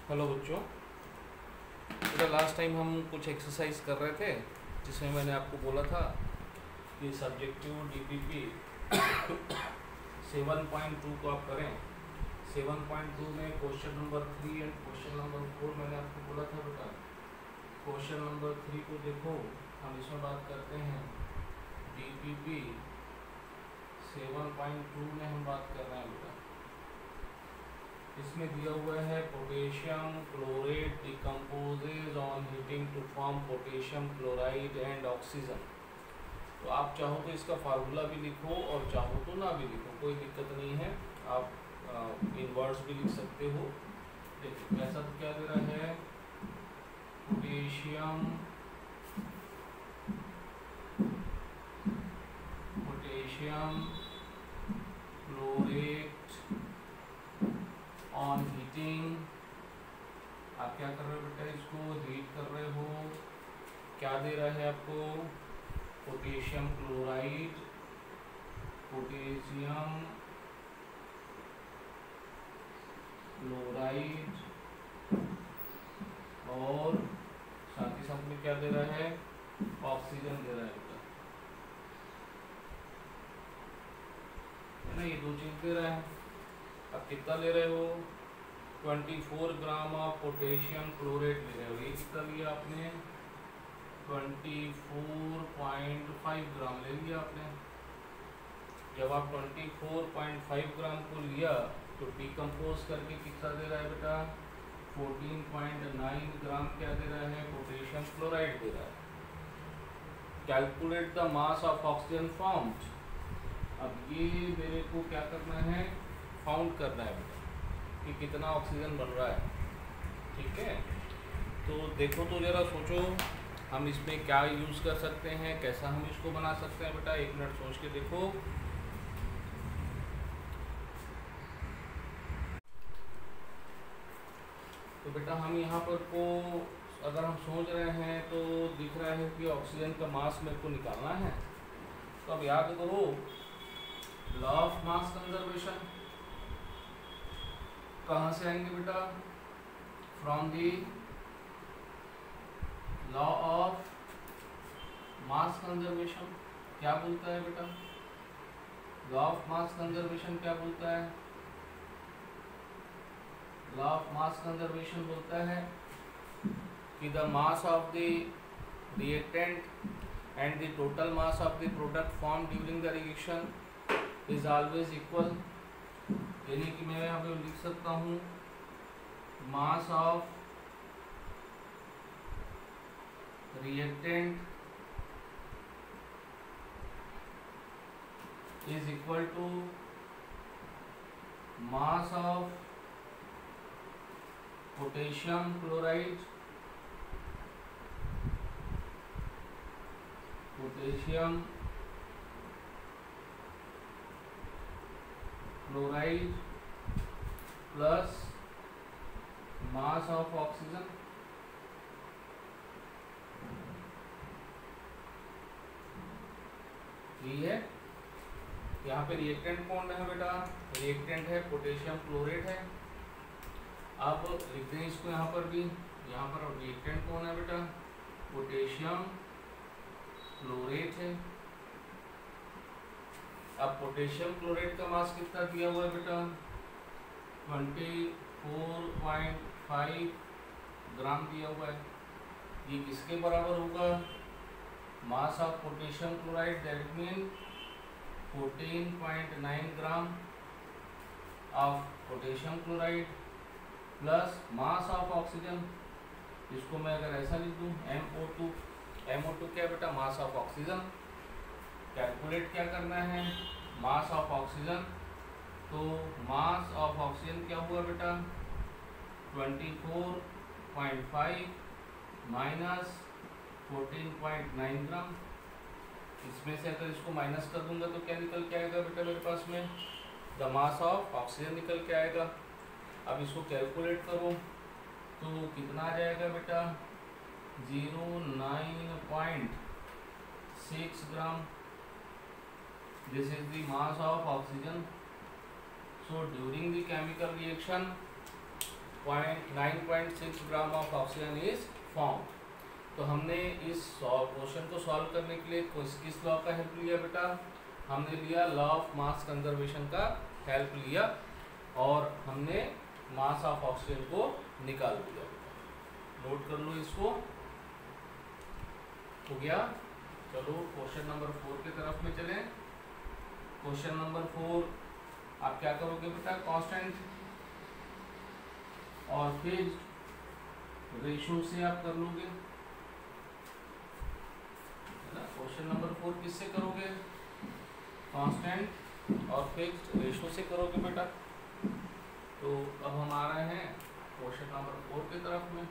Hello बच्चों। बेटा last time हम कुछ एक्सरसाइज कर रहे थे जिसमें मैंने आपको बोला था कि सब्जेक्टिव डीपीपी 7.2 को आप करें। 7.2 में question number 3 and question number 4 मैंने आपको बोला था बेटा। क्वेश्चन नंबर 3 को देखो, हम इसमें बात करते हैं डीपीपी 7.2 में हम बात कर रहे हैं बेटा। इसमें दिया हुआ है potassium chlorate decomposes on heating to form potassium chloride and oxygen. तो आप चाहो तो इसका फार्मूला भी लिखो और चाहो तो ना भी लिखो, कोई दिक्कत नहीं है। आप इन वर्ड्स भी लिख सकते हो। देखिए ऐसा तो क्या दे रहा है, पोटेशियम क्लोरेट ऑन हीटिंग। आप क्या कर रहे हो बेटा, इसको हीट कर रहे हो। क्या दे रहा है आपको, पोटेशियम क्लोराइड, और साथ ही साथ में क्या दे रहा है, ऑक्सीजन दे रहा है बेटा, है ना। ये दो चीज दे रहा है। अब कितना ले रहे हो, 24 ग्राम ऑफ पोटेशियम क्लोरेट ले रहे हो। ये कितना लिया आपने, 24.5 ग्राम ले लिया आपने। जब आप 24.5 ग्राम को लिया तो डिकम्पोज करके कितना दे रहा है बेटा, 14.9 ग्राम क्या दे रहा है, पोटेशियम क्लोराइड दे रहा है। Calculate the mass of oxygen found. अब ये मेरे को क्या करना है, फाउंड करना है बेटा कि कितना ऑक्सीजन बन रहा है। ठीक है, तो देखो तो ज़रा सोचो हम इसमें क्या यूज़ कर सकते हैं, कैसा हम इसको बना सकते हैं बेटा। एक मिनट सोच के देखो। तो बेटा हम यहाँ पर को अगर हम सोच रहे हैं तो दिख रहा है कि ऑक्सीजन का मास मेरे को निकालना है। तो अब याद करो लॉ ऑफ मास कंजर्वेशन कहाँ से आएंगे बेटा, from the law of mass conservation. क्या बोलता है बेटा, लॉ ऑफ मास कंजर्वेशन क्या बोलता है, लॉ ऑफ मास कंजर्वेशन बोलता है कि the mass of the reactant and the total mass of the product form during the reaction is always equal. यानी कि मैं यहाँ पे लिख सकता हूँ mass of reactant is equal to mass of potassium chloride, plus mass of oxygen. यही है। यहाँ पे रिएक्टेंट कौन है बेटा, रिएक्टेंट है पोटेशियम क्लोरेट है। अब लिखते हैं इसको यहाँ पर भी, यहाँ पर रिएक्टेंट कौन है बेटा, पोटेशियम क्लोरेट है। अब पोटेशियम क्लोरेट का मास कितना दिया हुआ है बेटा, 24.5 ग्राम दिया हुआ है। ये किसके बराबर होगा, मास of potassium chloride that mean 14.9 gram of potassium chloride plus mass of oxygen. इसको मैं अगर ऐसा लिख दूँ MO2 क्या बेटा, मास ऑफ ऑक्सीजन। कैलकुलेट क्या करना है, मास ऑफ ऑक्सीजन। तो मास ऑफ ऑक्सीजन क्या हुआ बेटा, 24.5 माइनस 14.9 ग्राम। इसमें से अगर इसको माइनस कर दूंगा तो क्या निकल के आएगा बेटा मेरे पास में, द मास ऑफ ऑक्सीजन निकल के आएगा। अब इसको कैलकुलेट करो तो कितना आ जाएगा बेटा, 09.6 gram. This is the mass of oxygen. So during the chemical reaction 9.6 gram of oxygen is form. तो हमने इस क्वेश्चन को सॉल्व करने के लिए किस लॉ का हेल्प लिया बेटा? हमने लिया लॉ ऑफ मास कंजर्वेशन का हेल्प लिया और हमने मास ऑफ ऑक्सीजन को निकाल दिया। नोट कर लो इसको, हो गया। चलो क्वेश्चन नंबर 4 की तरफ में चलें। क्वेश्चन नंबर 4 आप क्या करोगे बेटा? कांस्टेंट और फिक्स्ड रेशियो से आप कर लोगे, है ना। क्वेश्चन नंबर 4 किससे करोगे? कांस्टेंट और फिक्स्ड रेशियो से करोगे बेटा। तो अब हम आ रहे हैं क्वेश्चन नंबर 4 की तरफ में।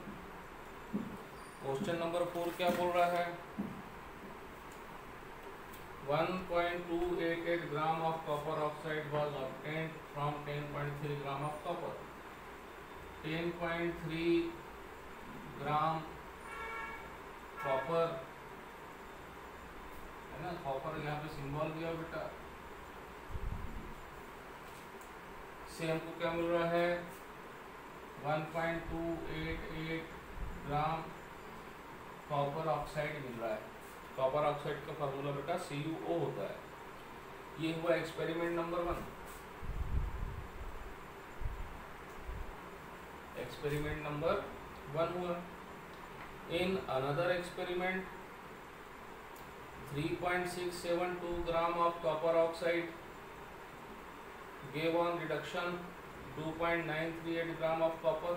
क्वेश्चन नंबर 4 क्या बोल रहा है? 1.288 gram of copper oxide was obtained from 10.3 gram of copper. 10.3 gram copper, है ना। कॉपर यहाँ पे सिंबल दिया बेटा। से हमको क्या मिल रहा है? 1.288 ग्राम कॉपर ऑक्साइड मिल रहा है। कॉपर ऑक्साइड का फार्मूला बेटा CuO होता है। ये हुआ एक्सपेरिमेंट नंबर 1। एक्सपेरिमेंट नंबर 1 हुआ। In another experiment 3.672 gram of copper oxide gave on reduction 2.938 gram of copper.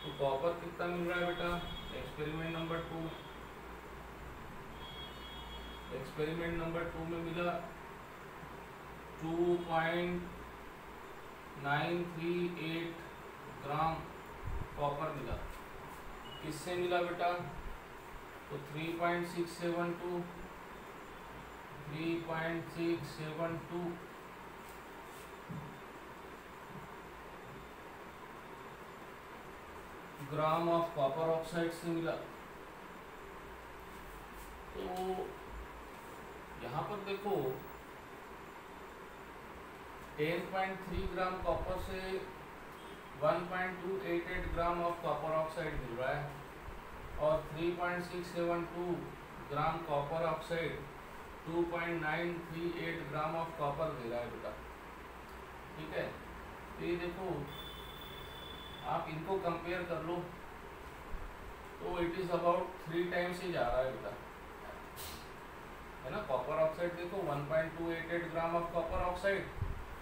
तो कॉपर कितना मिल रहा है बेटा? Experiment number 2। एक्सपेरिमेंट नंबर 2 में मिला 2.938 ग्राम कॉपर मिला। किससे मिला बेटा? तो 3.672 ग्राम ऑफ कॉपर ऑक्साइड से मिला। तो यहाँ पर देखो 10.3 ग्राम कॉपर से 1.288 ग्राम ऑफ कॉपर ऑक्साइड मिल रहा है और 3.672 gram copper oxide 2.938 gram of copper दे रहा है बेटा। ठीक है, तो ये देखो आप इनको कंपेयर कर लो तो इट इज अबाउट 3 टाइम्स ही जा रहा है बेटा, है ना। कॉपर ऑक्साइड देखो 1.288 gram of copper oxide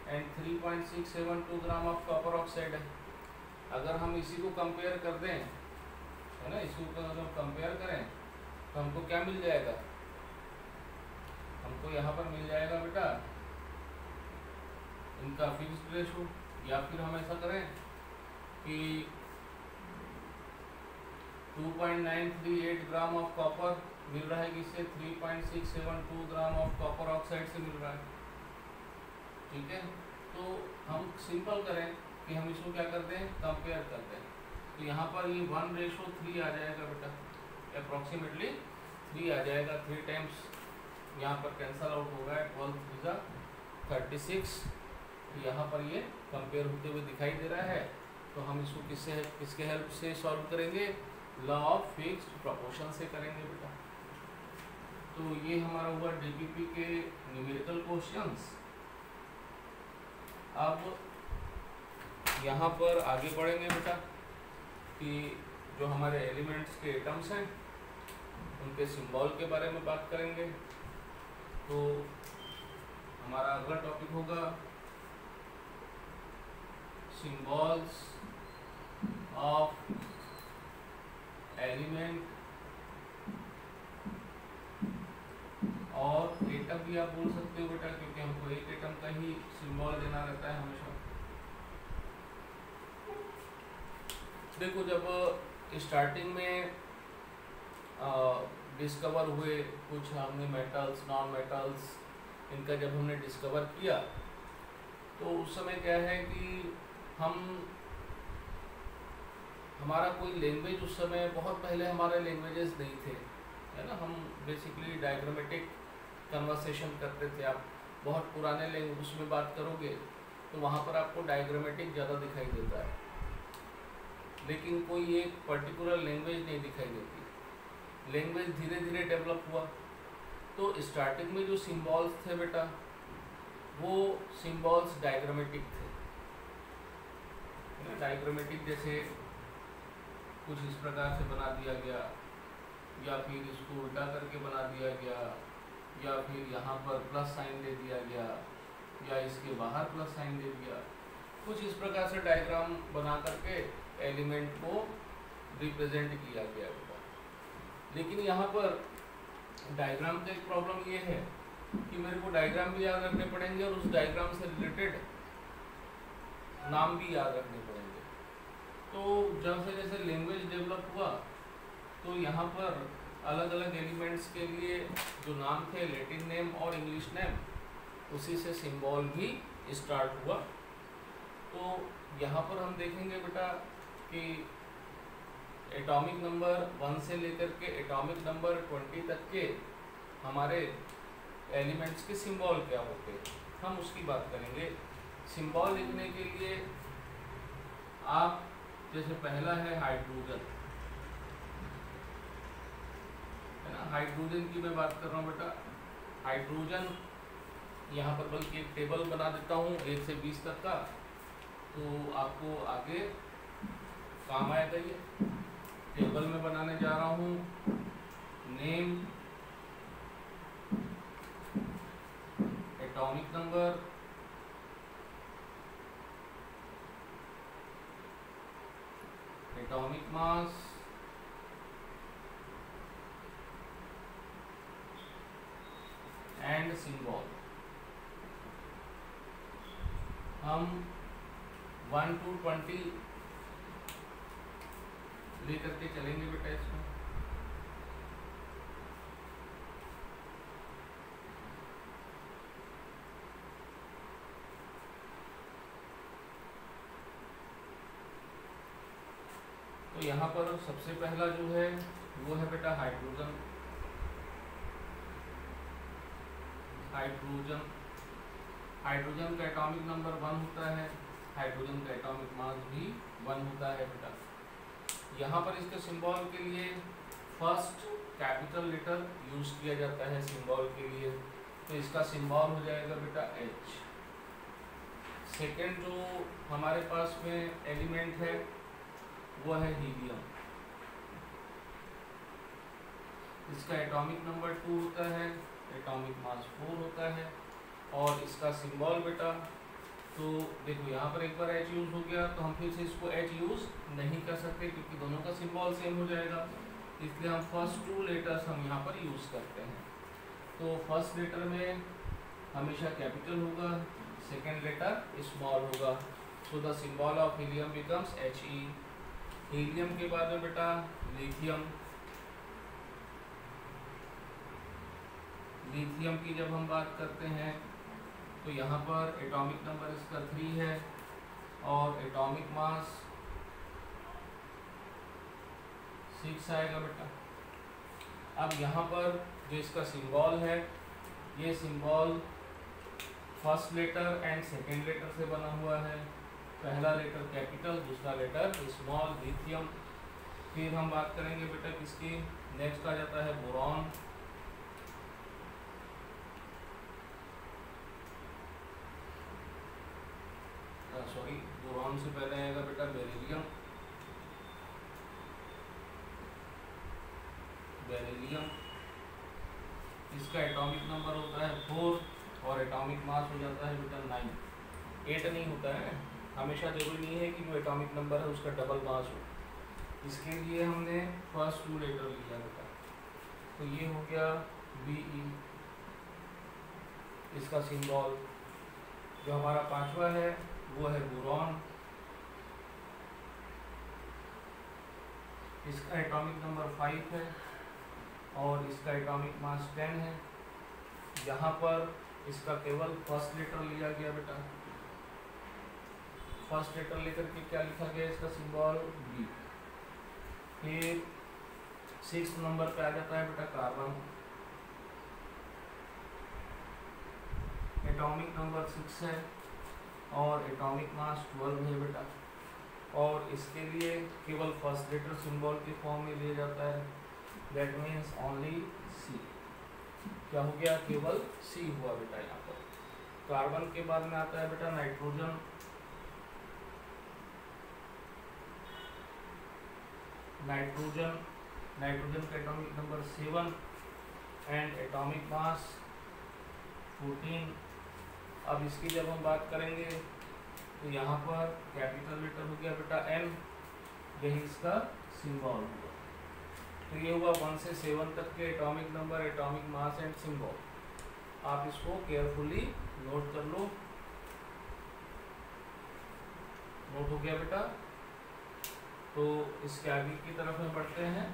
and 3.672 gram of copper oxide है। अगर हम इसी को कंपेयर कर दें, है ना, इसी को अगर कंपेयर करें तो हमको क्या मिल जाएगा? हमको यहाँ पर मिल जाएगा बेटा इनका फिक्स्ड रेशो। या फिर हम ऐसा करें कि 2.938 ग्राम ऑफ कॉपर मिल रहा है, किससे? 3.672 ग्राम ऑफ कॉपर ऑक्साइड से मिल रहा है। ठीक है, तो हम सिंपल करें कि हम इसको क्या करते हैं? कंपेयर करते हैं। तो यहाँ पर ये 1:3 आ जाएगा बेटा, अप्रॉक्सीमेटली 3 आ जाएगा। 3 टाइम्स यहाँ पर कैंसल आउट होगा, 12 3 36। यहाँ पर ये कंपेयर होते हुए दिखाई दे रहा है। तो हम इसको किसके हेल्प से सॉल्व करेंगे? लॉ ऑफ फिक्स्ड प्रोपोर्शन से करेंगे बेटा। तो ये हमारा हुआ डीपीपी के न्यूमेरिकल क्वेश्चंस। अब यहाँ पर आगे बढ़ेंगे बेटा कि जो हमारे एलिमेंट्स के एटम्स हैं उनके सिंबल के बारे में बात करेंगे। तो हमारा अगला टॉपिक होगा सिंबल्स ऑफ एलिमेंट और एटम भी आप बोल सकते हो बेटा, क्योंकि हमको एक एटम का ही सिंबल देना रहता है हमेशा। देखो जब स्टार्टिंग में डिस्कवर हुए कुछ हमने मेटल्स, नॉन मेटल्स, इनका जब हमने डिस्कवर किया तो उस समय क्या है कि हमारा कोई लैंग्वेज उस समय, बहुत पहले हमारे लैंग्वेजेस नहीं थे, है ना। हम बेसिकली डायग्रामेटिक कन्वर्सेशन करते थे। आप बहुत पुराने लैंग्वेज में बात करोगे तो वहाँ पर आपको डायग्रामेटिक ज़्यादा दिखाई देता है। लेकिन कोई एक पर्टिकुलर लैंग्वेज नहीं दिखाई देती। लैंग्वेज धीरे धीरे डेवलप हुआ, तो स्टार्टिंग में जो सिंबल्स थे बेटा वो सिंबल्स डायग्रामेटिक थे। डायग्रामेटिक जैसे कुछ इस प्रकार से बना दिया गया, या फिर इसको उल्टा करके बना दिया गया, या फिर यहाँ पर प्लस साइन दे दिया गया, या इसके बाहर प्लस साइन दे दिया। कुछ इस प्रकार से डायग्राम बना करके एलिमेंट को रिप्रेजेंट किया गया बेटा। लेकिन यहाँ पर डायग्राम का एक प्रॉब्लम ये है कि मेरे को डायग्राम भी याद रखने पड़ेंगे और उस डायग्राम से रिलेटेड नाम भी याद रखने पड़ेंगे। तो जब से जैसे लैंग्वेज डेवलप हुआ तो यहाँ पर अलग अलग एलिमेंट्स के लिए जो नाम थे लैटिन नेम और इंग्लिश नेम, उसी से सिंबल भी स्टार्ट हुआ। तो यहाँ पर हम देखेंगे बेटा कि एटॉमिक नंबर 1 से लेकर के एटॉमिक नंबर 20 तक के हमारे एलिमेंट्स के सिंबल क्या होते हैं, हम उसकी बात करेंगे। सिंबल लिखने के लिए आप जैसे पहला है हाइड्रोजन, है ना। हाइड्रोजन की मैं बात कर रहा हूँ बेटा। हाइड्रोजन यहाँ पर बल्कि एक टेबल बना देता हूँ 1 से 20 तक का, तो आपको आगे काम आएगा। ये टेबल में बनाने जा रहा हूँ। Name, atomic number, atomic mass, and symbol. हम 1 to 20 लेकर के चलेंगे बेटा इसमें। तो यहाँ पर सबसे पहला जो है वो है बेटा हाइड्रोजन। हाइड्रोजन हाइड्रोजन का एटॉमिक नंबर 1 होता है। हाइड्रोजन का एटॉमिक मास भी 1 होता है बेटा। यहाँ पर इसके सिंबल के लिए फर्स्ट कैपिटल लेटर यूज किया जाता है सिंबल के लिए, तो इसका सिंबल हो जाएगा बेटा H। सेकेंड जो हमारे पास में एलिमेंट है वो है हीलियम। इसका एटॉमिक नंबर 2 होता है, एटॉमिक मास 4 होता है, और इसका सिंबल बेटा, तो देखो यहाँ पर एक बार H यूज हो गया तो हम फिर से इसको H यूज नहीं कर सकते क्योंकि दोनों का सिंबल सेम हो जाएगा, इसलिए हम फर्स्ट 2 लेटर्स हम यहाँ पर यूज करते हैं। तो फर्स्ट लेटर में हमेशा कैपिटल होगा, सेकेंड लेटर स्मॉल होगा। सो the symbol of helium becomes He। Helium के बाद में बेटा लिथियम। लिथियम की जब हम बात करते हैं तो यहाँ पर एटॉमिक नंबर इसका 3 है और एटॉमिक मास 6 आएगा बेटा। अब यहाँ पर जो इसका सिंबल है, ये symbol first letter and second letter से बना हुआ है। पहला लेटर कैपिटल, दूसरा लेटर स्मॉल, लिथियम। फिर हम बात करेंगे बेटा किसकी, नेक्स्ट आ जाता है बोरॉन। सॉरी, बोरॉन से पहले आएगा बेटा बेरिलियम। बेरिलियम, इसका एटॉमिक नंबर होता है 4 और एटॉमिक मास हो जाता है बेटा 9। 8 नहीं होता है, हमेशा जरूरी नहीं है कि जो एटॉमिक नंबर है उसका डबल मास हो। इसके लिए हमने फर्स्ट 2 लेटर लिया बेटा, तो ये हो गया Be। इसका सिंबल जो हमारा पांचवा है वो है बोरॉन। इसका एटॉमिक नंबर 5 है और इसका एटॉमिक मास 10 है। यहाँ पर इसका केवल फर्स्ट लेटर लिया गया बेटा। फर्स्ट लेटर लेकर के क्या लिखा गया, इसका सिंबल B। फिर 6 नंबर पे आ जाता है बेटा कार्बन। एटॉमिक नंबर 6 है और एटॉमिक मास 12 है बेटा। और इसके लिए केवल फर्स्ट लेटर सिंबल के फॉर्म में लिया जाता है, दैट मीन्स ओनली सी। क्या हो गया, केवल सी हुआ बेटा यहाँ पर। कार्बन के बाद में आता है बेटा नाइट्रोजन। नाइट्रोजन का atomic number 7 and atomic mass 14। अब इसकी जब हम बात करेंगे तो यहाँ पर कैपिटल लेटर हो गया बेटा एन, यही इसका सिंबल हुआ। तो ये हुआ 1 से 7 तक के atomic number, atomic mass and symbol. आप इसको केयरफुली नोट कर लो। नोट हो गया बेटा। तो इसके आगे की तरफ में बढ़ते हैं।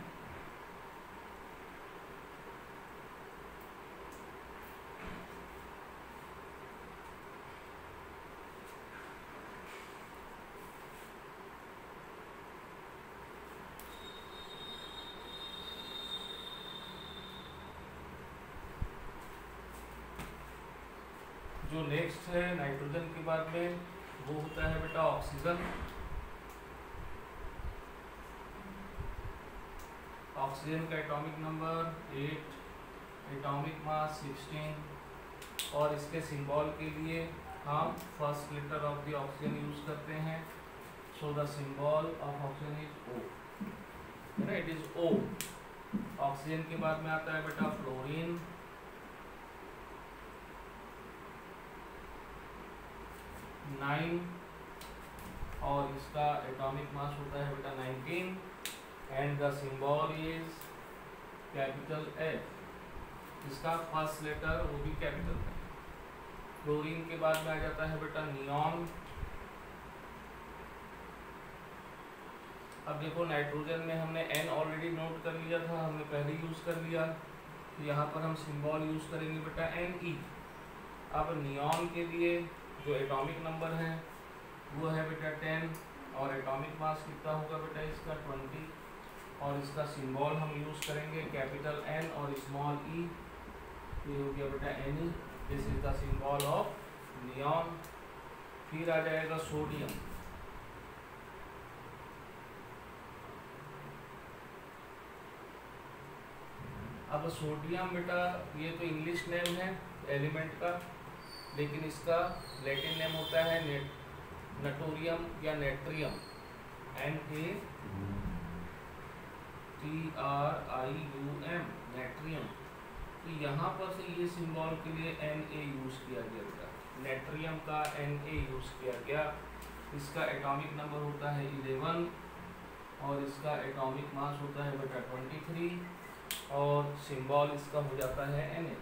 जो नेक्स्ट है नाइट्रोजन के बाद में वो होता है बेटा ऑक्सीजन। ऑक्सीजन का एटॉमिक नंबर 8, एटॉमिक मास 16 और इसके सिंबल के लिए हम first letter of the oxygen use करते हैं। So the symbol of oxygen is O, है ना, इट इज O। ऑक्सीजन के बाद में आता है बेटा फ्लोरीन। और इसका एटॉमिक मास होता है बेटा 19 and the symbol is capital F। इसका फर्स्ट लेटर वो भी कैपिटल है। फ्लोरीन के बाद में आ जाता है बेटा नियॉन। अब देखो नाइट्रोजन में हमने N ऑलरेडी नोट कर लिया था, हमने पहले यूज कर लिया। तो यहाँ पर हम सिंबल यूज करेंगे बेटा Ne। अब नियॉन के लिए जो एटॉमिक नंबर है वो है बेटा 10 और एटॉमिक मास कितना होगा बेटा इसका 20 और इसका सिंबल हम यूज करेंगे कैपिटल N और स्मॉल e। ये हो गया बेटा Ne। This is the symbol of neon. फिर आ जाएगा सोडियम। अब सोडियम बेटा ये तो इंग्लिश नेम है एलिमेंट का, लेकिन इसका लैटिन नेम होता है नटोरियम या नेट्रियम, NaTrium, नेट्रियम। तो यहाँ पर से ये सिंबल के लिए Na यूज किया गया बेटा, नेट्रियम का Na यूज किया गया। इसका एटॉमिक नंबर होता है 11 और इसका एटॉमिक मास होता है बेटा 23 और सिंबल इसका हो जाता है Na।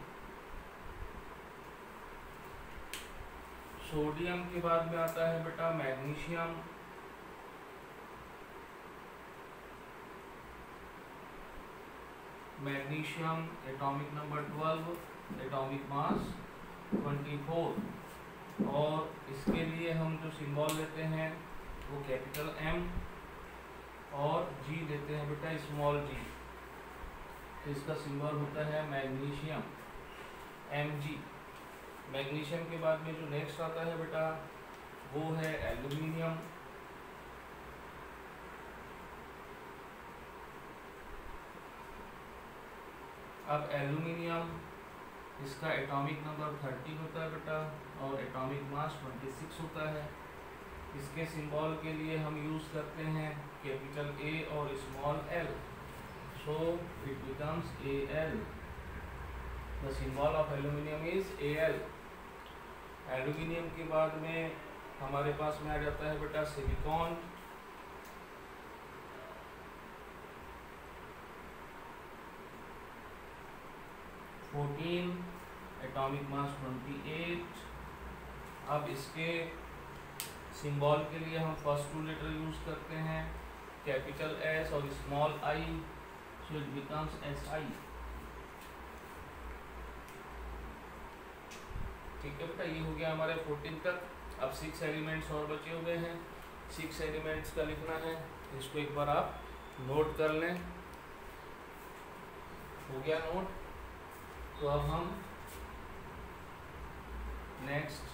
सोडियम के बाद में आता है बेटा magnesium. Magnesium atomic number 12, atomic mass 24 और इसके लिए हम जो सिंबल लेते हैं वो कैपिटल M और G लेते हैं बेटा स्मॉल g। तो इसका सिंबल होता है मैग्नीशियम Mg। मैग्नीशियम के बाद में जो नेक्स्ट आता है बेटा वो है एल्यूमिनियम। अब एल्यूमिनियम इसका एटॉमिक नंबर 30 होता है बेटा और एटॉमिक मास 26 होता है। इसके सिंबल के लिए हम यूज करते हैं कैपिटल A और small l, so it becomes Al। The symbol of aluminium is Al। Aluminium के बाद में हमारे पास में आ जाता है बेटा सिलिकॉन। Atomic mass 28। अब इसके सिंबल के लिए हम फर्स्ट 2 लेटर यूज करते हैं कैपिटल S और small I, so it becomes Si। ठीक है बेटा, ये हो गया हमारे 14 तक। अब 6 एलिमेंट्स और बचे हुए हैं। 6 एलिमेंट्स का लिखना है, इसको एक बार आप नोट कर लें। हो गया नोट। तो अब हम नेक्स्ट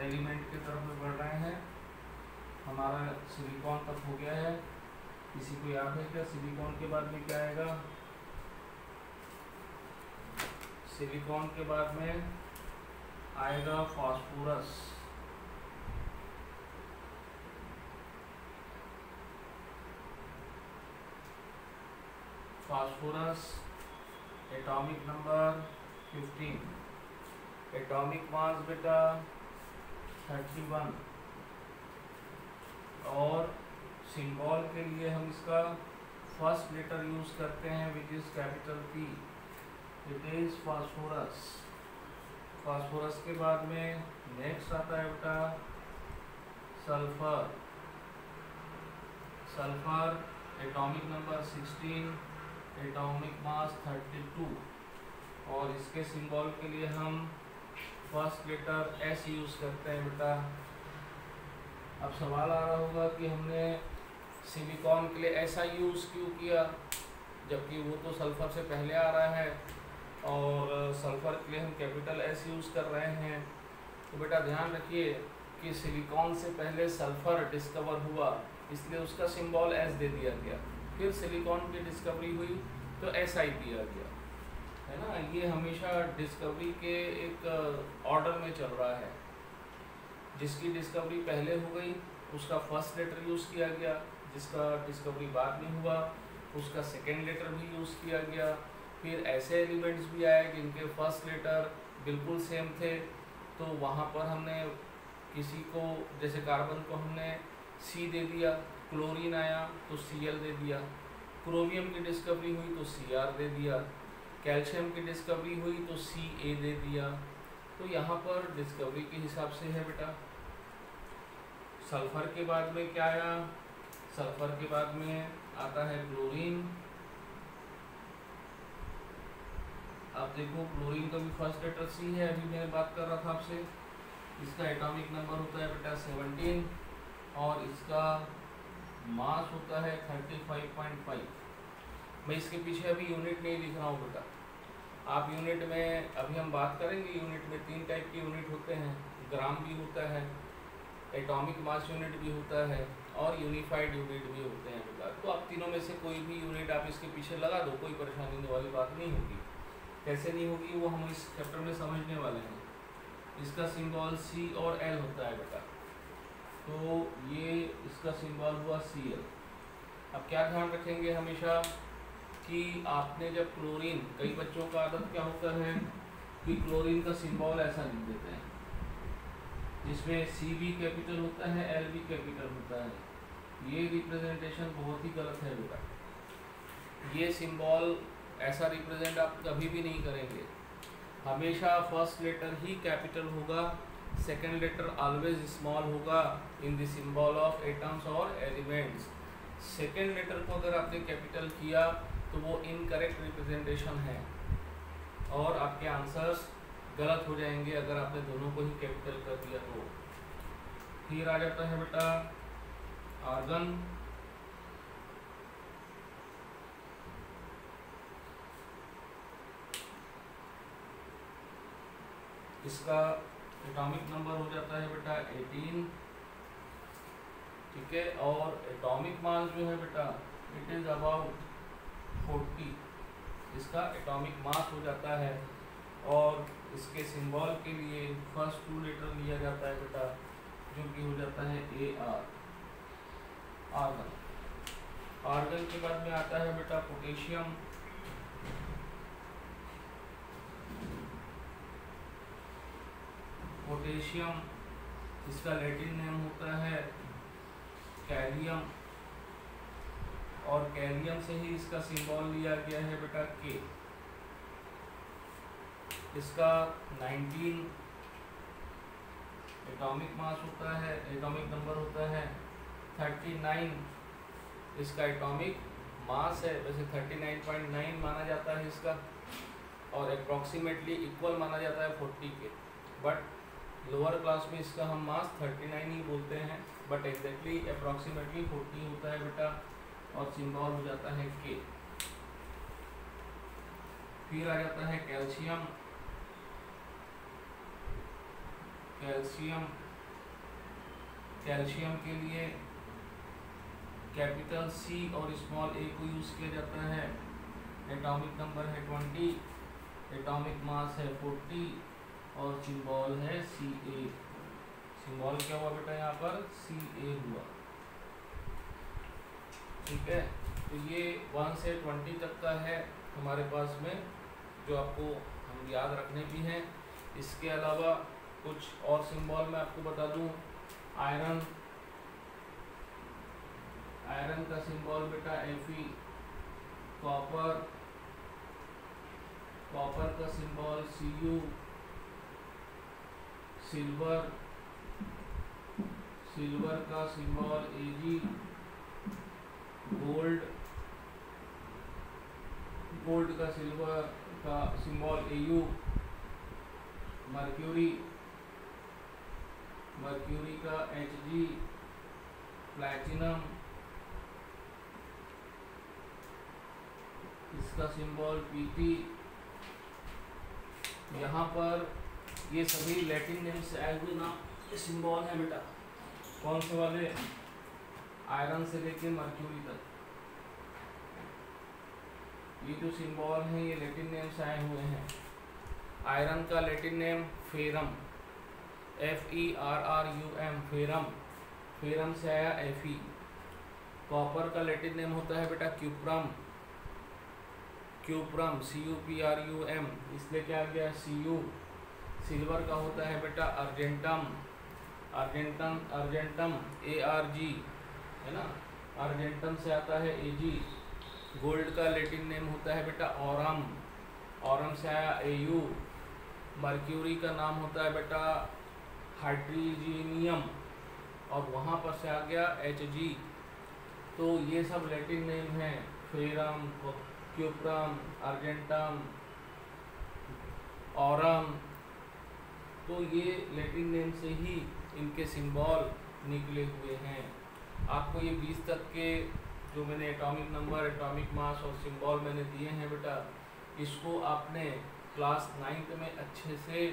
एलिमेंट की तरफ में बढ़ रहे हैं। हम हमारा सिलिकॉन तक हो गया है। किसी को याद है क्या सिलिकॉन के बाद में क्या आएगा? सिलिकॉन के बाद में आएगा phosphorus. Phosphorus atomic number 15, atomic mass बेटा 31, और सिंबल के लिए हम इसका फर्स्ट लेटर यूज करते हैं which is capital P, it is phosphorus. Phosphorus के बाद में नेक्स्ट आता है बेटा sulphur. Sulphur atomic number 16, atomic mass 32, और इसके सिंबल के लिए हम फर्स्ट लेटर S यूज करते हैं बेटा। अब सवाल आ रहा होगा कि हमने सिलिकॉन के लिए ऐसा यूज क्यों किया, जबकि वो तो सल्फर से पहले आ रहा है और सल्फर के लिए हम कैपिटल S यूज कर रहे हैं। तो बेटा ध्यान रखिए कि सिलिकॉन से पहले सल्फर डिस्कवर हुआ, इसलिए उसका सिंबल S दे दिया गया। फिर सिलिकॉन की डिस्कवरी हुई तो SI दिया गया, है ना। ये हमेशा डिस्कवरी के एक ऑर्डर में चल रहा है। जिसकी डिस्कवरी पहले हो गई उसका फर्स्ट लेटर यूज़ किया गया, जिसका डिस्कवरी बाद में हुआ उसका सेकेंड लेटर भी यूज़ किया गया। फिर ऐसे एलिमेंट्स भी आए जिनके फर्स्ट लेटर बिल्कुल सेम थे, तो वहाँ पर हमने किसी को, जैसे कार्बन को हमने C दे दिया, क्लोरीन आया तो Cl दे दिया, क्रोमियम की डिस्कवरी हुई तो Cr दे दिया, कैल्शियम की डिस्कवरी हुई तो Ca दे दिया। तो यहाँ पर डिस्कवरी के हिसाब से है बेटा। सल्फर के बाद में क्या आया? सल्फर के बाद में आता है क्लोरीन। आप देखो क्लोरीन का भी फर्स्ट लेटर C है, अभी मैंने बात कर रहा था आपसे। इसका एटॉमिक नंबर होता है बेटा 17 और इसका मास होता है 35.5। मैं इसके पीछे अभी यूनिट नहीं लिख रहा हूँ बेटा, आप यूनिट में अभी हम बात करेंगे। यूनिट में 3 टाइप के यूनिट होते हैं, ग्राम भी होता है, एटॉमिक मास यूनिट भी होता है और यूनिफाइड यूनिट भी होते हैं बेटा। तो आप तीनों में से कोई भी यूनिट आप इसके पीछे लगा दो, कोई परेशानी वाली बात नहीं होगी। कैसे नहीं होगी वो हम इस चैप्टर में समझने वाले हैं। इसका सिंबल C और L होता है बेटा, तो ये इसका सिंबल हुआ Cl। अब क्या ध्यान रखेंगे हमेशा कि आपने जब क्लोरीन, कई बच्चों का आदत क्या होता है कि क्लोरीन का सिंबल ऐसा लिख देते हैं जिसमें C भी कैपिटल होता है, L भी कैपिटल होता है। ये रिप्रेजेंटेशन बहुत ही गलत है बेटा। ये सिंबल ऐसा रिप्रेजेंट आप कभी भी नहीं करेंगे। हमेशा फर्स्ट लेटर ही कैपिटल होगा, सेकेंड लेटर ऑलवेज स्मॉल होगा in the symbol of atoms और एलिमेंट्स। सेकेंड लेटर को अगर आपने कैपिटल किया तो वो इनकरेक्ट रिप्रेजेंटेशन है और आपके आंसर्स गलत हो जाएंगे अगर आपने दोनों को ही कैपिटल कर दिया तो। फिर आ जाता है बेटा आर्गन। इसका एटॉमिक नंबर हो जाता है बेटा 18, ठीक है, और एटॉमिक मास जो है बेटा इट इज अबाउट 40। इसका एटॉमिक मास हो जाता है और इसके सिंबल के लिए फर्स्ट 2 लेटर लिया जाता है बेटा, जो कि हो जाता है AR, आर्गन। आर्गन के बाद में आता है बेटा पोटेशियम। पोटेशियम इसका लैटिन नेम होता है कैलियम और कैलियम से ही इसका सिंबल लिया गया है बेटा K। इसका 19 एटॉमिक मास होता है, एटॉमिक नंबर होता है 39। इसका एटॉमिक मास है, वैसे 39.9 माना जाता है इसका, और अप्रॉक्सीमेटली इक्वल माना जाता है 40 के, बट लोअर क्लास में इसका हम मास 39 ही बोलते हैं, बट एग्जैक्टली अप्रॉक्सीमेटली 40 होता है बेटा, और सिंबल हो जाता है K। फिर आ जाता है कैल्शियम। कैल्शियम कैल्शियम के लिए कैपिटल C और स्मॉल a को यूज़ किया जाता है। एटॉमिक नंबर है 20, एटॉमिक मास है 40 और सिंबल है Ca। सिंबल क्या हुआ बेटा यहाँ पर? Ca हुआ। ठीक है, तो ये 1 से 20 तक का है हमारे पास में, जो आपको हम याद रखने भी हैं। इसके अलावा कुछ और सिंबल मैं आपको बता दूं। आयरन, आयरन का सिंबल बेटा Fe। कॉपर, कॉपर का सिंबल Cu। सिल्वर, सिल्वर का सिंबल Ag। गोल्ड, गोल्ड का सिल्वर का सिंबल Au। मर्क्यूरी, मर्क्यूरी का Hg। प्लैटिनम, इसका सिंबल Pt। यहाँ पर ये सभी लैटिन नेम से आए हुए ना ये सिंबल है बेटा। कौन से वाले? आयरन से लेके मर्क्यूरी तक ये जो सिंबल हैं ये लैटिन नेम से आए हुए हैं। आयरन का Latin name ferrum, Ferrum, ferrum, ferrum से आया Fe। कॉपर का लैटिन नेम होता है बेटा क्यूप्रम, क्यूप्रम Cuprum, इसलिए क्या आ गया Cu। सिल्वर का होता है बेटा अर्जेंटम, अर्जेंटम, अर्जेंटम Arg है ना, अर्जेंटम से आता है Ag। गोल्ड का लैटिन नेम होता है बेटा ऑरम, ऑरम से आया Au। मर्क्यूरी का नाम होता है बेटा हाइड्रोजीनियम और वहाँ पर से आ गया Hg। तो ये सब लैटिन नेम हैं, फेरम, क्यूप्रम, अर्जेंटम, ऑरम। तो ये लैटिन नेम से ही इनके सिंबल निकले हुए हैं। आपको ये 20 तक के जो मैंने एटॉमिक नंबर, एटॉमिक मास और सिंबल मैंने दिए हैं बेटा, इसको आपने क्लास 9th में अच्छे से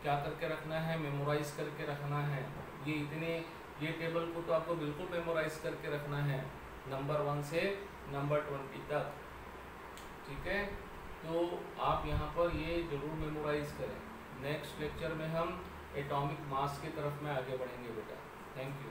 क्या करके रखना है? मेमोराइज करके रखना है। ये इतने, ये टेबल को तो आपको बिल्कुल मेमोराइज करके रखना है, नंबर 1 से नंबर 20 तक। ठीक है, तो आप यहाँ पर ये जरूर मेमोराइज करें। नेक्स्ट लेक्चर में हम एटॉमिक मास की तरफ में आगे बढ़ेंगे बेटा। Thank you.